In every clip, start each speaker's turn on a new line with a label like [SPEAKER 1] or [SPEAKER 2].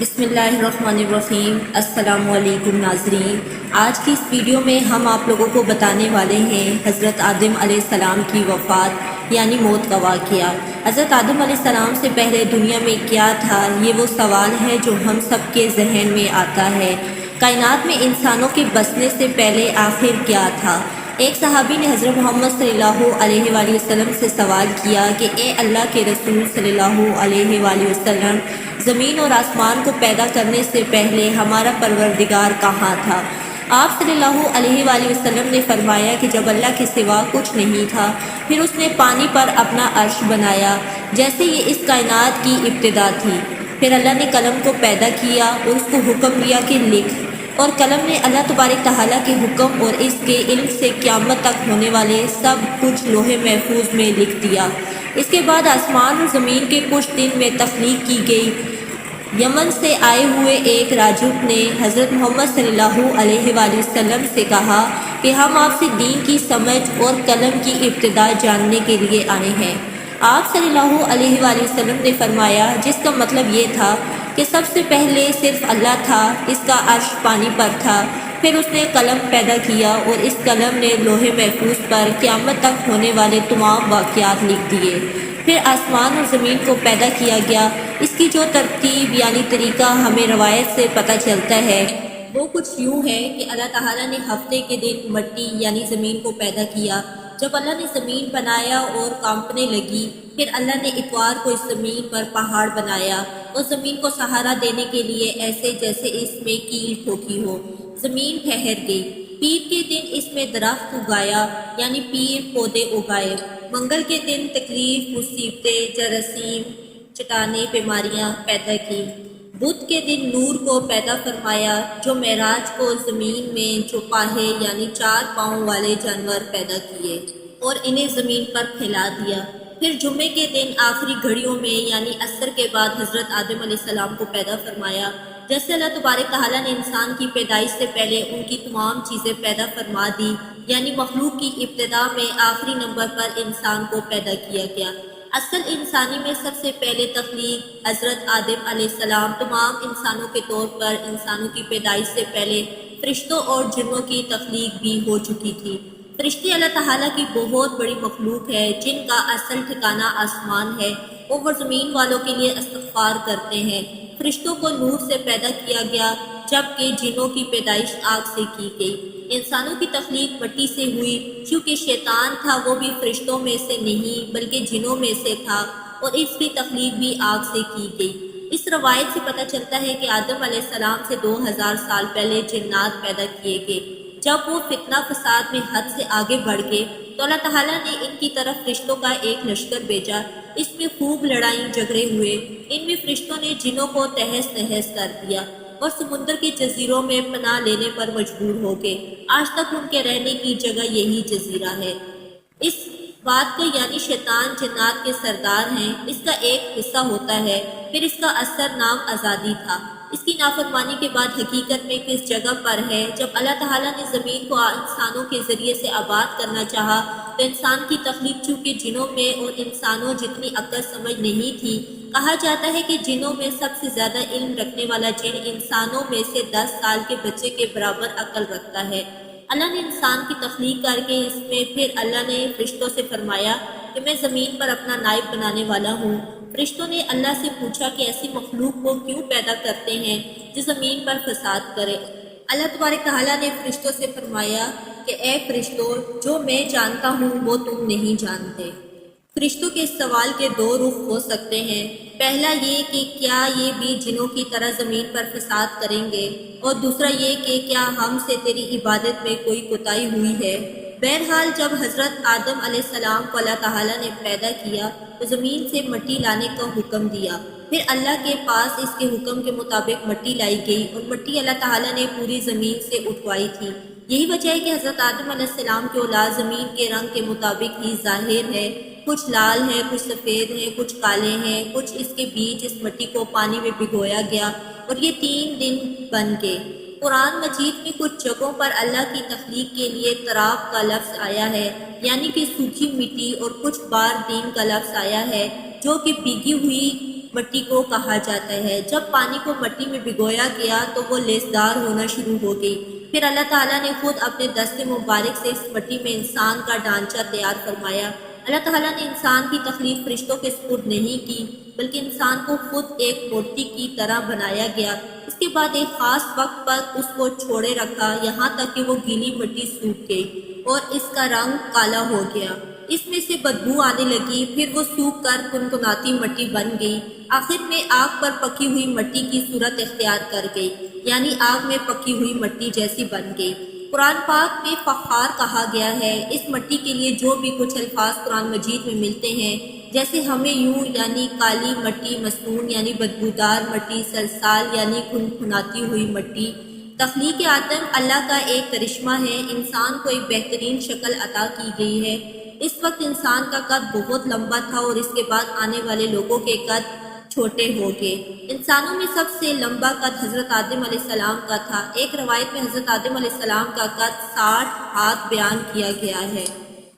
[SPEAKER 1] بسم اللہ الرحمن الرحیم۔ السلام علیکم ناظرین، آج کی اس ویڈیو میں ہم آپ لوگوں کو بتانے والے ہیں حضرت آدم علیہ السلام کی وفات یعنی موت کا واقعہ۔ حضرت آدم علیہ السلام سے پہلے دنیا میں کیا تھا، یہ وہ سوال ہے جو ہم سب کے ذہن میں آتا ہے۔ کائنات میں انسانوں کے بسنے سے پہلے آخر کیا تھا؟ ایک صحابی نے حضرت محمد صلی اللہ علیہ وآلہ وسلم سے سوال کیا کہ اے اللہ کے رسول صلی اللہ علیہ وآلہ وسلم، زمین اور آسمان کو پیدا کرنے سے پہلے ہمارا پروردگار کہاں تھا؟ آپ صلی اللہ علیہ وآلہ وسلم نے فرمایا کہ جب اللہ کے سوا کچھ نہیں تھا، پھر اس نے پانی پر اپنا عرش بنایا، جیسے یہ اس کائنات کی ابتدا تھی۔ پھر اللہ نے قلم کو پیدا کیا اور اس کو حکم دیا کہ لکھ، اور قلم نے اللہ تبارک تعالیٰ کے حکم اور اس کے علم سے قیامت تک ہونے والے سب کچھ لوح محفوظ میں لکھ دیا۔ اس کے بعد آسمان اور زمین کے کچھ دن میں تخلیق کی گئی۔ یمن سے آئے ہوئے ایک راجب نے حضرت محمد صلی اللہ علیہ وآلہ وسلم سے کہا کہ ہم آپ سے دین کی سمجھ اور قلم کی ابتدا جاننے کے لیے آئے ہیں۔ آپ صلی اللہ علیہ وآلہ وسلم نے فرمایا، جس کا مطلب یہ تھا کہ سب سے پہلے صرف اللہ تھا، اس کا عرش پانی پر تھا، پھر اس نے قلم پیدا کیا اور اس قلم نے لوح محفوظ پر قیامت تک ہونے والے تمام واقعات لکھ دیے۔ پھر آسمان اور زمین کو پیدا کیا گیا۔ اس کی جو ترتیب یعنی طریقہ ہمیں روایت سے پتہ چلتا ہے وہ کچھ یوں ہے کہ اللہ تعالیٰ نے ہفتے کے دن مٹی یعنی زمین کو پیدا کیا۔ جب اللہ نے زمین بنایا اور کانپنے لگی، پھر اللہ نے اتوار کو اس زمین پر پہاڑ بنایا اور زمین کو سہارا دینے کے لیے ایسے جیسے اس میں کیل ٹھوکی ہو۔ زمین ٹھہر گئی۔ پیر کے دن اس میں درخت اگایا یعنی پیر پودے اگائے۔ منگل کے دن تکلیف، مصیبتیں، جراثیم، چٹانیں، بیماریاں پیدا کی۔ بدھ کے دن نور کو پیدا فرمایا۔ جو معراج کو زمین میں چوپاہے یعنی 4 پاؤں والے جانور پیدا کیے اور انہیں زمین پر پھیلا دیا۔ پھر جمعے کے دن آخری گھڑیوں میں یعنی عصر کے بعد حضرت آدم علیہ السلام کو پیدا فرمایا۔ جیسے اللہ تبارک تعالیٰ نے انسان کی پیدائش سے پہلے ان کی تمام چیزیں پیدا فرما دی، یعنی مخلوق کی ابتدا میں آخری نمبر پر انسان کو پیدا کیا گیا۔ اصل انسانی میں سب سے پہلے تخلیق حضرت آدم علیہ السلام تمام انسانوں کے طور پر انسانوں کی پیدائش سے پہلے فرشتوں اور جنوں کی تخلیق بھی ہو چکی تھی۔ فرشتے اللہ تعالیٰ کی بہت بڑی مخلوق ہے جن کا اصل ٹھکانہ آسمان ہے۔ وہ زمین والوں کے لیے استغفار کرتے ہیں۔ فرشتوں کو نور سے پیدا کیا گیا جبکہ جنوں کی پیدائش آگ سے کی گئی۔ انسانوں کی تخلیق مٹی سے ہوئی، کیونکہ شیطان تھا وہ بھی فرشتوں میں سے نہیں بلکہ جنوں میں سے تھا، اور اس کی تخلیق بھی آگ سے کی گئی۔ اس روایت سے پتہ چلتا ہے کہ آدم علیہ السلام سے 2000 سال پہلے جنات پیدا کیے گئے۔ جب وہ فتنہ فساد میں حد سے آگے بڑھ گئے تو اللہ تعالیٰ نے ان کی طرف فرشتوں کا ایک لشکر بھیجا۔ اس میں خوب لڑائی جھگڑے ہوئے۔ ان میں فرشتوں نے جنوں کو تہس نہس کر دیا اور سمندر کے جزیروں میں پناہ لینے پر مجبور ہو گئے۔ آج تک ان کے رہنے کی جگہ یہی جزیرہ ہے۔ اس بات کا یعنی شیطان جنات کے سردار ہیں، اس کا ایک حصہ ہوتا ہے۔ پھر اس کا اثر نام آزادی تھا۔ اس کی نافرمانی کے بعد حقیقت میں کس جگہ پر ہے؟ جب اللہ تعالیٰ نے زمین کو انسانوں کے ذریعے سے آباد کرنا چاہا تو انسان کی تخلیق چونکہ جنوں میں اور انسانوں جتنی عقل سمجھ نہیں تھی، کہا جاتا ہے کہ جنوں میں سب سے زیادہ علم رکھنے والا جن انسانوں میں سے 10 سال کے بچے کے برابر عقل رکھتا ہے۔ اللہ نے انسان کی تخلیق کر کے اس میں پھر اللہ نے فرشتوں سے فرمایا کہ میں زمین پر اپنا نائب بنانے والا ہوں۔ فرشتوں نے اللہ سے پوچھا کہ ایسی مخلوق کو کیوں پیدا کرتے ہیں جو زمین پر فساد کرے؟ اللہ تبارک تعالیٰ نے فرشتوں سے فرمایا کہ اے فرشتوں، جو میں جانتا ہوں وہ تم نہیں جانتے۔ فرشتوں کے اس سوال کے 2 رخ ہو سکتے ہیں۔ پہلا یہ کہ کیا یہ بھی جنوں کی طرح زمین پر فساد کریں گے، اور دوسرا یہ کہ کیا ہم سے تیری عبادت میں کوئی کوتاہی ہوئی ہے۔ بہرحال جب حضرت آدم علیہ السلام کو اللہ تعالیٰ نے پیدا کیا تو زمین سے مٹی لانے کا حکم دیا۔ پھر اللہ کے پاس اس کے حکم کے مطابق مٹی لائی گئی اور مٹی اللہ تعالیٰ نے پوری زمین سے اٹھوائی تھی۔ یہی وجہ ہے کہ حضرت آدم علیہ السلام کی اولاد زمین کے رنگ کے مطابق ہی ظاہر ہے۔ کچھ لال ہیں، کچھ سفید ہیں، کچھ کالے ہیں، کچھ اس کے بیچ اس مٹی کو پانی میں بھگویا گیا اور یہ 3 دن بن گئے۔ قرآن مجید میں کچھ جگہوں پر اللہ کی تخلیق کے لیے تراب کا لفظ آیا ہے، یعنی کہ سوکھی مٹی، اور کچھ بار دین کا لفظ آیا ہے جو کہ بھیگی ہوئی مٹی کو کہا جاتا ہے۔ جب پانی کو مٹی میں بھگویا گیا تو وہ لیسدار ہونا شروع ہو گئی۔ پھر اللہ تعالیٰ نے خود اپنے دست مبارک سے اس مٹی میں انسان کا ڈھانچہ تیار فرمایا۔ اللہ تعالیٰ نے انسان کی تخلیق فرشتوں کے سپرد نہیں کی، بلکہ انسان کو خود ایک مورتی کی طرح بنایا گیا۔ اس کے بعد ایک خاص وقت پر اس کو چھوڑے رکھا، یہاں تک کہ وہ گیلی مٹی سوکھ گئی اور اس کا رنگ کالا ہو گیا۔ اس میں سے بدبو آنے لگی، پھر وہ سوکھ کر کنکناتی مٹی بن گئی۔ آخر میں آگ پر پکی ہوئی مٹی کی صورت اختیار کر گئی، یعنی آگ میں پکی ہوئی مٹی جیسی بن گئی۔ قرآن پاک میں فخار کہا گیا ہے اس مٹی کے لیے جو بھی کچھ الفاظ قرآن مجید میں ملتے ہیں، جیسے ہمیں یوں یعنی کالی مٹی، مسنون یعنی بدبودار مٹی، سلسال یعنی کھنکھناتی ہوئی مٹی۔ تخلیق آدم اللہ کا ایک کرشمہ ہے۔ انسان کو ایک بہترین شکل عطا کی گئی ہے۔ اس وقت انسان کا قد بہت لمبا تھا اور اس کے بعد آنے والے لوگوں کے قد چھوٹے ہو گئے۔ انسانوں میں سب سے لمبا قد حضرت آدم علیہ السلام کا تھا۔ ایک روایت میں حضرت آدم علیہ السلام کا قد 60 ہاتھ بیان کیا گیا ہے۔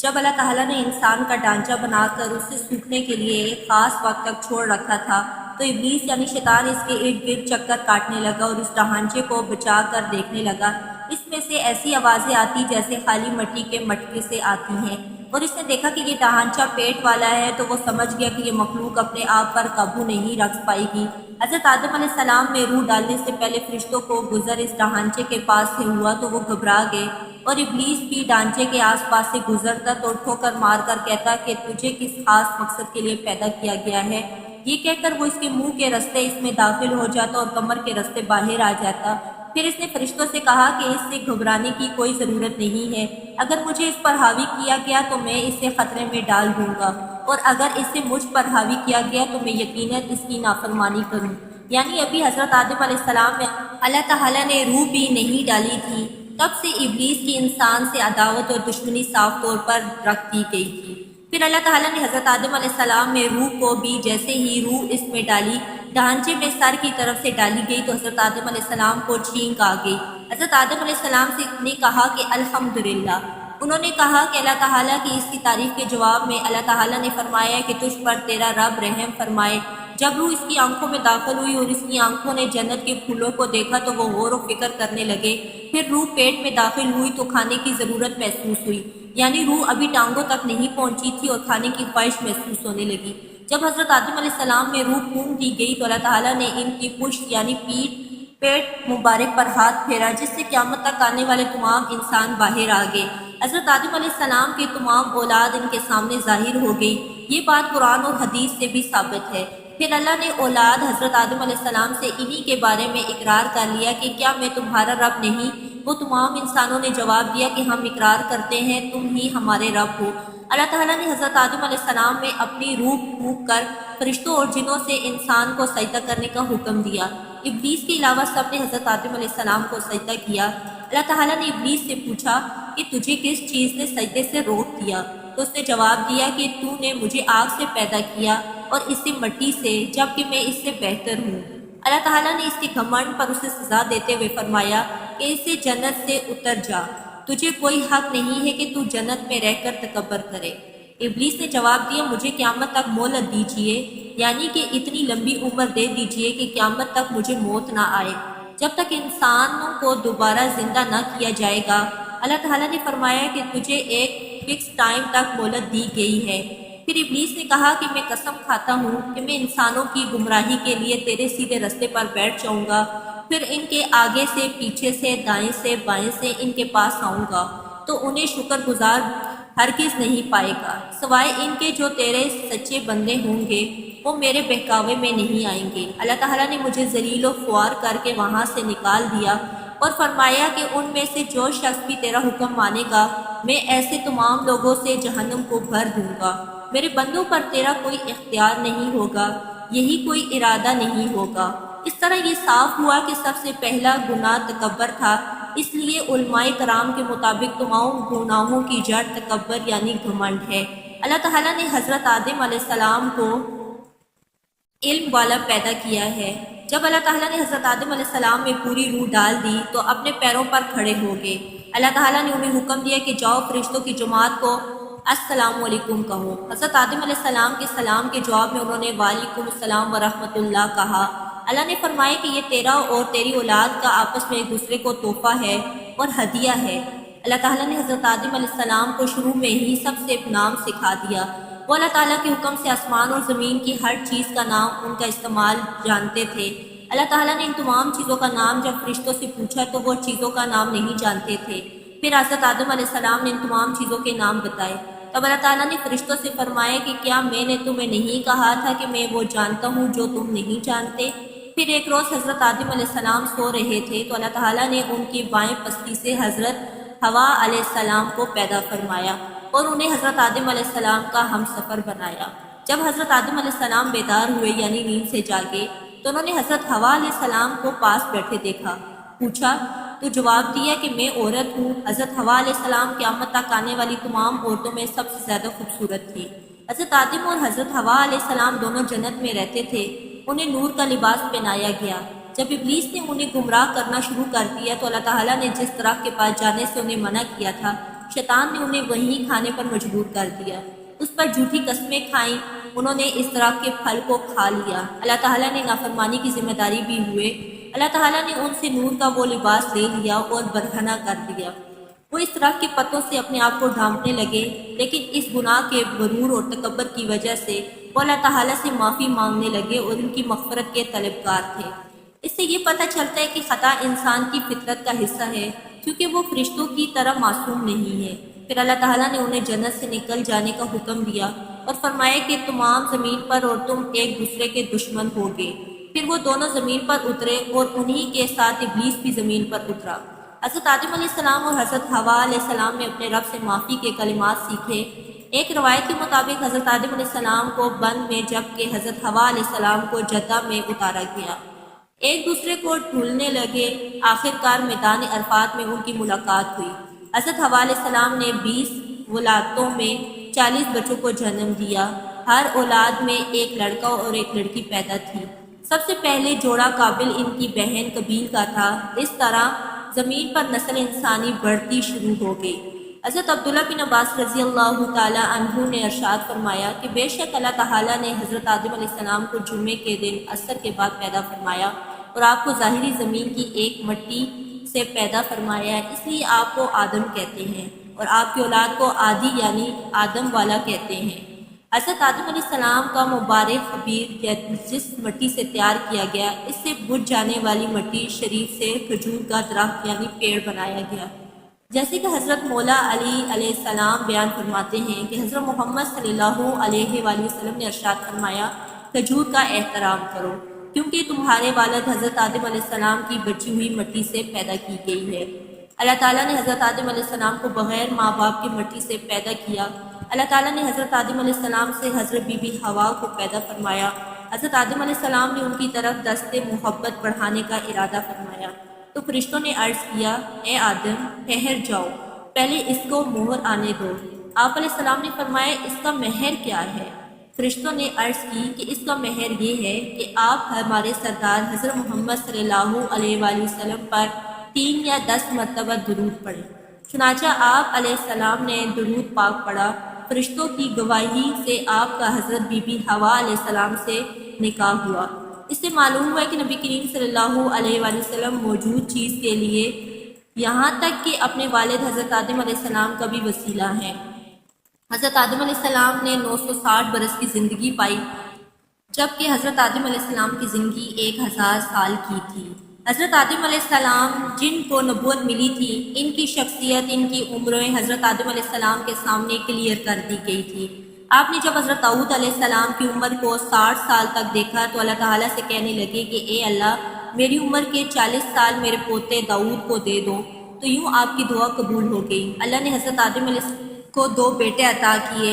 [SPEAKER 1] جب اللہ تعالیٰ نے انسان کا ڈھانچہ بنا کر اسے سوکھنے کے لیے ایک خاص وقت تک چھوڑ رکھا تھا تو ابلیس یعنی شیطان اس کے ارد گرد چکر کاٹنے لگا اور اس ڈھانچے کو بچا کر دیکھنے لگا۔ اس میں سے ایسی آوازیں آتی جیسے خالی مٹی کے مٹکے سے آتی ہیں، اور اس نے دیکھا کہ یہ ڈھانچہ پیٹ والا ہے تو وہ سمجھ گیا کہ یہ مخلوق اپنے آپ پر قابو نہیں رکھ پائے گی۔ حضرت آدم علیہ السلام میں روح ڈالنے سے پہلے فرشتوں کو گزر اس ڈھانچے کے پاس سے ہوا تو وہ گھبرا گئے، اور ابلیس بھی ڈھانچے کے آس پاس سے گزرتا تو ٹھوکر مار کر کہتا کہ تجھے کس خاص مقصد کے لیے پیدا کیا گیا ہے۔ یہ کہہ کر وہ اس کے منہ کے رستے اس میں داخل ہو جاتا اور کمر کے رستے باہر آ جاتا۔ پھر اس نے فرشتوں سے کہا کہ اس سے گھبرانے کی کوئی ضرورت نہیں ہے، اگر مجھے اس پر حاوی کیا گیا تو میں اسے خطرے میں ڈال دوں گا، اور اگر اسے مجھ پر حاوی کیا گیا تو میں یقیناً اس کی نافرمانی کروں۔ یعنی ابھی حضرت آدم علیہ السلام میں اللہ تعالیٰ نے روح بھی نہیں ڈالی تھی، تب سے ابلیس کی انسان سے عداوت اور دشمنی صاف طور پر رکھ دی گئی تھی۔ پھر اللہ تعالیٰ نے حضرت آدم علیہ السلام میں روح کو بھی جیسے ہی روح اس میں ڈالی، ڈھانچے میں سر کی طرف سے ڈالی گئی تو حضرت آدم علیہ السلام کو چھینک آ گئی۔ حضرت آدم علیہ السلام سے نے کہا کہ الحمدللہ۔ انہوں نے کہا کہ اللہ تعالیٰ کی اس کی تعریف کے جواب میں اللہ تعالیٰ نے فرمایا کہ تجھ پر تیرا رب رحم فرمائے۔ جب روح اس کی آنکھوں میں داخل ہوئی اور اس کی آنکھوں نے جنت کے پھولوں کو دیکھا تو وہ غور و فکر کرنے لگے۔ پھر روح پیٹ میں داخل ہوئی تو کھانے کی ضرورت محسوس ہوئی، یعنی روح ابھی ٹانگوں تک نہیں پہنچی تھی اور کھانے کی خواہش محسوس ہونے لگی۔ جب حضرت آدم علیہ السلام میں روح پھونک دی گئی تو اللہ تعالیٰ نے ان کی پشت یعنی پیٹ مبارک پر ہاتھ پھیرا، جس سے قیامت تک آنے والے تمام انسان باہر آ گئے۔ حضرت آدم علیہ السلام کی تمام اولاد ان کے سامنے ظاہر ہو گئی۔ یہ بات قرآن اور حدیث سے بھی ثابت ہے۔ پھر اللہ نے اولاد حضرت آدم علیہ السلام سے انہی کے بارے میں اقرار کر لیا کہ کیا میں تمہارا رب نہیں؟ وہ تمام انسانوں نے جواب دیا کہ ہم اقرار کرتے ہیں تم ہی ہمارے رب ہو۔ اللہ تعالیٰ نے حضرت آدم علیہ السلام میں اپنی روح پھونک کر فرشتوں اور جنوں سے انسان کو سجدہ کرنے کا حکم دیا۔ ابلیس کے علاوہ سب نے حضرت آدم علیہ السلام کو سجدہ کیا۔ اللہ تعالیٰ نے ابلیس سے پوچھا کہ تجھے کس چیز نے سجدے سے روک دیا؟ تو اس نے جواب دیا کہ تو نے مجھے آگ سے پیدا کیا اور اس سے مٹی سے، جبکہ میں اس سے بہتر ہوں۔ اللہ تعالیٰ نے اس کے گھمنڈ پر اسے سزا دیتے ہوئے فرمایا کہ اسے جنت سے اتر جا، تجھے کوئی حق نہیں ہے کہ تو جنت میں رہ کر تکبر کرے۔ ابلیس نے جواب دیا مجھے قیامت تک مہلت دیجیے، یعنی کہ اتنی لمبی عمر دے دیجیے کہ قیامت تک مجھے موت نہ آئے، جب تک انسانوں کو دوبارہ زندہ نہ کیا جائے گا۔ اللہ تعالیٰ نے فرمایا کہ تجھے ایک فکس ٹائم تک مہلت دی گئی ہے۔ پھر ابلیس نے کہا کہ میں قسم کھاتا ہوں کہ میں انسانوں کی گمراہی کے لیے تیرے سیدھے رستے پر بیٹھ جاؤں گا، پھر ان کے آگے سے، پیچھے سے، دائیں سے، بائیں سے ان کے پاس آؤں گا تو انہیں شکر گزار ہرگز نہیں پائے گا، سوائے ان کے جو تیرے سچے بندے ہوں گے، وہ میرے بہکاوے میں نہیں آئیں گے۔ اللہ تعالیٰ نے مجھے ذلیل و خوار کر کے وہاں سے نکال دیا اور فرمایا کہ ان میں سے جو شخص بھی تیرا حکم مانے گا میں ایسے تمام لوگوں سے جہنم کو بھر دوں گا۔ میرے بندوں پر تیرا کوئی اختیار نہیں ہوگا، یہی کوئی ارادہ نہیں ہوگا۔ اس طرح یہ صاف ہوا کہ سب سے پہلا گناہ تکبر تھا، اس لیے علماء کرام کے مطابق تمام گناہوں کی جڑ تکبر یعنی گھمنڈ ہے۔ اللہ تعالیٰ نے حضرت آدم علیہ السلام کو علم والا پیدا کیا ہے۔ جب اللہ تعالیٰ نے حضرت آدم علیہ السلام میں پوری روح ڈال دی تو اپنے پیروں پر کھڑے ہو گئے۔ اللہ تعالیٰ نے انہیں حکم دیا کہ جاؤ فرشتوں کی جماعت کو السلام علیکم کہو۔ حضرت آدم علیہ السلام کے سلام کے جواب میں انہوں نے وعلیکم السلام ورحمۃ اللہ کہا۔ اللہ نے فرمایا کہ یہ تیرا اور تیری اولاد کا آپس میں ایک دوسرے کو تحفہ ہے اور ہدیہ ہے۔ اللہ تعالیٰ نے حضرت آدم علیہ السلام کو شروع میں ہی سب سے نام سکھا دیا۔ وہ اللہ تعالیٰ کے حکم سے آسمان اور زمین کی ہر چیز کا نام ان کا استعمال جانتے تھے۔ اللہ تعالیٰ نے ان تمام چیزوں کا نام جب فرشتوں سے پوچھا تو وہ چیزوں کا نام نہیں جانتے تھے۔ پھر حضرت آدم علیہ السلام نے ان تمام چیزوں کے نام بتائے۔ تب اللہ تعالیٰ نے فرشتوں سے فرمایا کہ کیا میں نے تمہیں نہیں کہا تھا کہ میں وہ جانتا ہوں جو تم نہیں جانتے؟ پھر ایک روز حضرت آدم علیہ السلام سو رہے تھے تو اللہ تعالیٰ نے ان کی بائیں پستی سے حضرت حوا علیہ السلام کو پیدا فرمایا اور انہیں حضرت آدم علیہ السلام کا ہم سفر بنایا۔ جب حضرت آدم علیہ السلام بیدار ہوئے یعنی نیند سے جاگے تو انہوں نے حضرت حوا علیہ السلام کو پاس بیٹھے دیکھا۔ پوچھا تو جواب دیا کہ میں عورت ہوں۔ حضرت حوا علیہ السلام قیامت تک آنے والی تمام عورتوں میں سب سے زیادہ خوبصورت تھی۔ حضرت آدم اور حضرت حوا علیہ السلام دونوں جنت میں رہتے تھے۔ انہیں نور کا لباس پہنایا گیا۔ جب ابلیس نے انہیں گمراہ کرنا شروع کر دیا تو اللہ تعالیٰ نے جس درخت کے پاس جانے سے انہیں منع کیا تھا، شیطان نے انہیں وہیں کھانے پر مجبور کر دیا۔ اس پر جھوٹی قسمیں کھائیں، انہوں نے اس درخت کے پھل کو کھا لیا۔ اللہ تعالیٰ نے نافرمانی کی ذمہ داری بھی ہوئے۔ اللہ تعالیٰ نے ان سے نور کا وہ لباس لے لیا اور برہنہ کر دیا۔ وہ اس طرح کے پتوں سے اپنے آپ کو ڈھانپنے لگے، لیکن اس گناہ کے غرور اور تکبر کی وجہ سے وہ اللہ تعالیٰ سے معافی مانگنے لگے اور ان کی مغفرت کے طلبگار تھے۔ اس سے یہ پتہ چلتا ہے کہ خطا انسان کی فطرت کا حصہ ہے، کیونکہ وہ فرشتوں کی طرح معصوم نہیں ہے۔ پھر اللہ تعالیٰ نے انہیں جنت سے نکل جانے کا حکم دیا اور فرمایا کہ تمام زمین پر اور تم ایک دوسرے کے دشمن ہوگے۔ پھر وہ دونوں زمین پر اترے اور انہی کے ساتھ ابلیس بھی زمین پر اترا۔ حضرت آدم علیہ السلام اور حضرت حوا علیہ السلام نے اپنے رب سے معافی کے کلمات سیکھے۔ ایک روایت کے مطابق حضرت آدم علیہ السلام کو بند میں جبکہ حضرت حوا علیہ السلام کو جدہ میں اتارا گیا۔ ایک دوسرے کو ڈھونڈنے لگے، آخر کار میدان عرفات میں ان کی ملاقات ہوئی۔ حضرت حوا علیہ السلام نے 20 ولادتوں میں 40 بچوں کو جنم دیا۔ ہر اولاد میں ایک لڑکا اور ایک لڑکی پیدا تھی۔ سب سے پہلے جوڑا قابل ان کی بہن قبیل کا تھا۔ اس طرح زمین پر نسل انسانی بڑھتی شروع ہو گئی۔ حضرت عبداللہ بن عباس رضی اللہ تعالی عنہ نے ارشاد فرمایا کہ بے شک اللہ تعالیٰ نے حضرت آدم علیہ السلام کو جمعے کے دن عصر کے بعد پیدا فرمایا اور آپ کو ظاہری زمین کی ایک مٹی سے پیدا فرمایا ہے، اس لیے آپ کو آدم کہتے ہیں، اور آپ کی اولاد کو آدی یعنی آدم والا کہتے ہیں۔ حضرت آدم علیہ السلام کا مبارک خبیر جس مٹی سے تیار کیا گیا، اس سے بجھ جانے والی مٹی شریف سے کھجور کا درخت یعنی پیڑ بنایا گیا۔ جیسے کہ حضرت مولا علی علیہ السلام بیان فرماتے ہیں کہ حضرت محمد صلی اللہ علیہ وآلہ وسلم نے ارشاد فرمایا، کھجور کا احترام کرو، کیونکہ تمہارے والد حضرت آدم علیہ السلام کی بچی ہوئی مٹی سے پیدا کی گئی ہے۔ اللہ تعالیٰ نے حضرت آدم علیہ السلام کو بغیر ماں باپ کی مٹی سے پیدا کیا۔ اللہ تعالیٰ نے حضرت آدم علیہ السلام سے حضرت بی بی حوا کو پیدا فرمایا۔ حضرت آدم علیہ السلام نے ان کی طرف دست محبت بڑھانے کا ارادہ فرمایا تو فرشتوں نے عرض کیا، اے آدم ٹھہر جاؤ، پہلے اس کو مہر آنے دو۔ آپ علیہ السلام نے فرمایا، اس کا مہر کیا ہے؟ فرشتوں نے عرض کی کہ اس کا مہر یہ ہے کہ آپ ہمارے سردار حضرت محمد صلی اللہ علیہ وآلہ وسلم پر 3 یا 10 مرتبہ درود پڑھیں۔ چنانچہ آپ علیہ السلام نے درود پاک پڑھا۔ فرشتوں کی گواہی سے آپ کا حضرت بی بی حوا علیہ السلام سے نکاح ہوا۔ اس سے معلوم ہوا کہ نبی کریم صلی اللہ علیہ وآلہ وسلم موجود چیز کے لیے یہاں تک کہ اپنے والد حضرت آدم علیہ السلام کا بھی وسیلہ ہیں۔ حضرت آدم علیہ السلام نے 960 برس کی زندگی پائی، جبکہ حضرت آدم علیہ السلام کی زندگی 1000 سال کی تھی۔ حضرت آدم علیہ السلام جن کو نبوت ملی تھی، ان کی شخصیت، ان کی عمریں حضرت آدم علیہ السلام کے سامنے کلیئر کر دی گئی تھی۔ آپ نے جب حضرت داؤد علیہ السلام کی عمر کو 60 سال تک دیکھا تو اللہ تعالیٰ سے کہنے لگے کہ اے اللہ، میری عمر کے 40 سال میرے پوتے داؤد کو دے دو، تو یوں آپ کی دعا قبول ہو گئی۔ اللہ نے حضرت آدم علیہ السلام کو 2 بیٹے عطا کیے،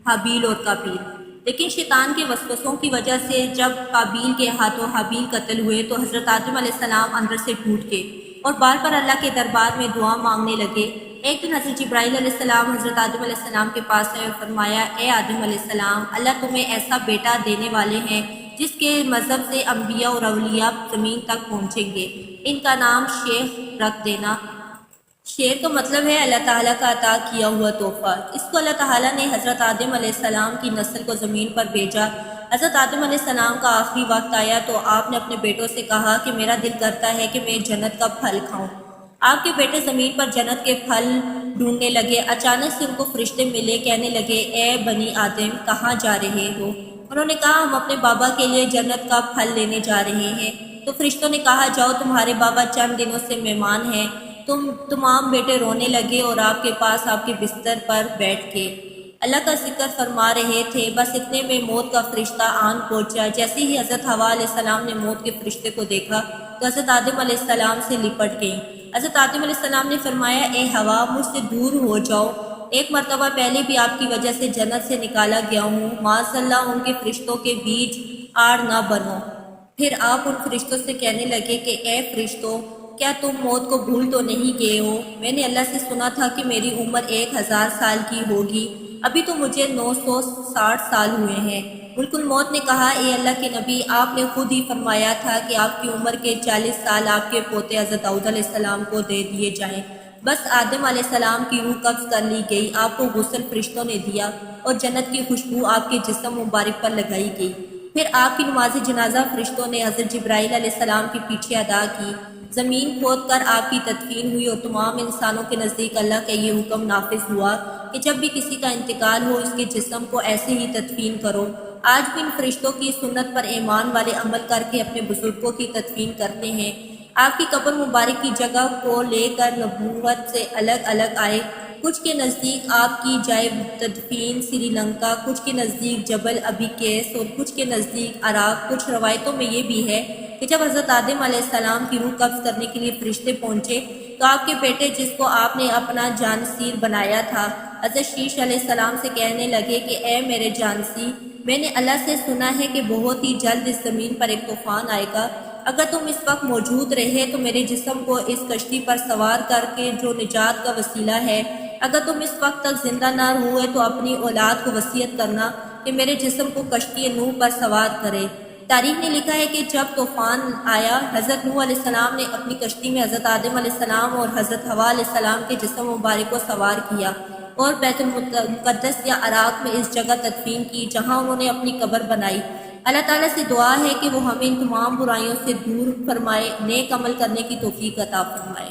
[SPEAKER 1] حابیل اور قابیل، لیکن شیطان کے وسوسوں کی وجہ سے جب قابیل کے ہاتھوں حابیل قتل ہوئے تو حضرت آدم علیہ السلام اندر سے ٹوٹ گئے اور بار بار اللہ کے دربار میں دعا مانگنے لگے۔ ایک دن حضرت جبرائیل علیہ السلام حضرت آدم علیہ السلام کے پاس آئے اور فرمایا، اے آدم علیہ السلام، اللہ تمہیں ایسا بیٹا دینے والے ہیں جس کے مذہب سے انبیاء اور اولیاء زمین تک پہنچیں گے، ان کا نام شیخ رکھ دینا۔ شعر کا مطلب ہے اللہ تعالیٰ کا عطا کیا ہوا تحفہ۔ اس کو اللہ تعالیٰ نے حضرت آدم علیہ السلام کی نسل کو زمین پر بھیجا۔ حضرت آدم علیہ السلام کا آخری وقت آیا تو آپ نے اپنے بیٹوں سے کہا کہ میرا دل کرتا ہے کہ میں جنت کا پھل کھاؤں۔ آپ کے بیٹے زمین پر جنت کے پھل ڈھونڈنے لگے۔ اچانک سے ان کو فرشتے ملے، کہنے لگے اے بنی آدم کہاں جا رہے ہو؟ انہوں نے کہا ہم اپنے بابا کے لیے جنت کا پھل لینے جا رہے ہیں۔ تو فرشتوں نے کہا جاؤ تمہارے بابا چند دنوں سے مہمان ہیں۔ تمام بیٹے رونے لگے اور آپ کے پاس آپ کے بستر پر بیٹھ کے اللہ کا ذکر فرما رہے تھے۔ بس اتنے میں موت کا فرشتہ آن پہنچا۔ جیسے ہی حضرت حوا علیہ السلام نے موت کے فرشتے کو دیکھا تو حضرت آدم علیہ السلام سے لپٹ گئیں۔ حضرت آدم علیہ السلام نے فرمایا اے حوا مجھ سے دور ہو جاؤ، ایک مرتبہ پہلے بھی آپ کی وجہ سے جنت سے نکالا گیا ہوں، معاذ اللہ ان کے فرشتوں کے بیچ آڑ نہ بنو۔ پھر آپ ان فرشتوں سے کہنے لگے کہ اے فرشتوں کیا تم موت کو بھول تو نہیں گئے ہو؟ میں نے اللہ سے سنا تھا کہ میری عمر 1000 سال کی ہوگی، ابھی تو مجھے 960 سال ہوئے ہیں۔ ملک الموت نے کہا اے اللہ کے نبی آپ نے خود ہی فرمایا تھا کہ آپ کی عمر کے 40 سال آپ کے پوتے حضرت داؤد علیہ السلام کو دے دیے جائیں۔ بس آدم علیہ السلام کی روح قبض کر لی گئی، آپ کو غسل فرشتوں نے دیا اور جنت کی خوشبو آپ کے جسم مبارک پر لگائی گئی۔ پھر آپ کی نماز جنازہ فرشتوں نے حضرت جبرائیل علیہ السلام کے پیچھے ادا کی۔ زمین کھود کر آپ کی تدفین ہوئی اور تمام انسانوں کے نزدیک اللہ کا یہ حکم نافذ ہوا کہ جب بھی کسی کا انتقال ہو اس کے جسم کو ایسے ہی تدفین کرو۔ آج بھی ان فرشتوں کی سنت پر ایمان والے عمل کر کے اپنے بزرگوں کی تدفین کرتے ہیں۔ آپ کی قبر مبارک کی جگہ کو لے کر نبوت سے الگ الگ آئے۔ کچھ کے نزدیک آپ کی جائے تدفین سری لنکا، کچھ کے نزدیک جبل ابیکیس اور کچھ کے نزدیک عراق۔ کچھ روایتوں میں یہ بھی ہے کہ جب حضرت آدم علیہ السلام کی روح قبض کرنے کے لیے فرشتے پہنچے تو آپ کے بیٹے جس کو آپ نے اپنا جانشین بنایا تھا حضرت شیش علیہ السلام سے کہنے لگے کہ اے میرے جانشین میں نے اللہ سے سنا ہے کہ بہت ہی جلد اس زمین پر ایک طوفان آئے گا، اگر تم اس وقت موجود رہے تو میرے جسم کو اس کشتی پر سوار کر کے جو نجات کا وسیلہ ہے، اگر تم اس وقت تک زندہ نہ ہوئے تو اپنی اولاد کو وصیت کرنا کہ میرے جسم کو کشتی نوح پر سوار کرے۔ تاریخ نے لکھا ہے کہ جب طوفان آیا حضرت نوح علیہ السلام نے اپنی کشتی میں حضرت آدم علیہ السلام اور حضرت حوا علیہ السلام کے جسم مبارک کو سوار کیا اور بیت المقدس یا عراق میں اس جگہ تدفین کی جہاں انہوں نے اپنی قبر بنائی۔ اللہ تعالیٰ سے دعا ہے کہ وہ ہمیں ان تمام برائیوں سے دور فرمائے، نیک عمل کرنے کی توفیق عطا فرمائے۔